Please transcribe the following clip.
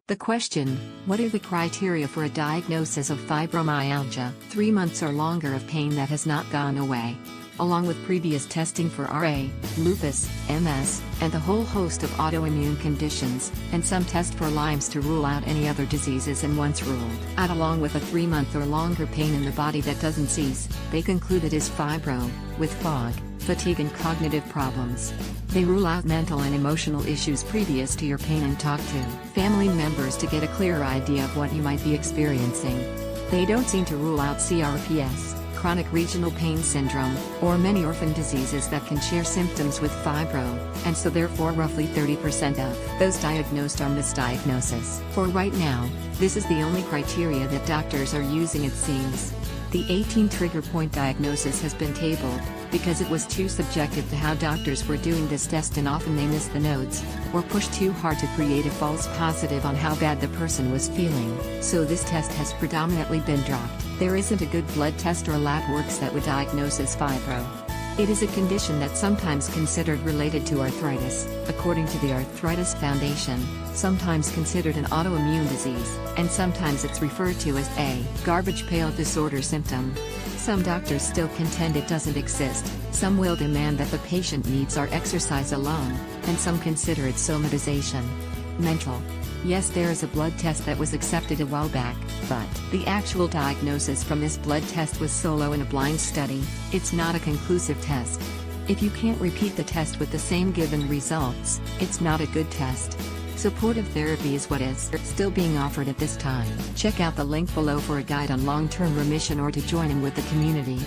The question, what are the criteria for a diagnosis of fibromyalgia? 3 months or longer of pain that has not gone away. Along with previous testing for RA, lupus, MS, and a whole host of autoimmune conditions, and some test for Lyme's to rule out any other diseases and once ruled out along with a 3-month or longer pain in the body that doesn't cease, they conclude it is fibro, with fog, fatigue and cognitive problems. They rule out mental and emotional issues previous to your pain and talk to family members to get a clearer idea of what you might be experiencing. They don't seem to rule out CRPS, chronic regional pain syndrome, or many orphan diseases that can share symptoms with fibro, and so therefore roughly 30% of those diagnosed are misdiagnosis. For right now, this is the only criteria that doctors are using, it seems. The 18 trigger point diagnosis has been tabled, because it was too subjective to how doctors were doing this test, and often they missed the notes, or pushed too hard to create a false positive on how bad the person was feeling, so this test has predominantly been dropped. There isn't a good blood test or lab works that would diagnose as fibro. It is a condition that's sometimes considered related to arthritis, according to the Arthritis Foundation, sometimes considered an autoimmune disease, and sometimes it's referred to as a garbage pail disorder symptom. Some doctors still contend it doesn't exist, some will demand that the patient needs our exercise alone, and some consider it somatization. Mental. Yes, there is a blood test that was accepted a while back, but the actual diagnosis from this blood test was solo in a blind study. It's not a conclusive test. If you can't repeat the test with the same given results, it's not a good test. Supportive therapy is what is still being offered at this time. Check out the link below for a guide on long-term remission or to join in with the community.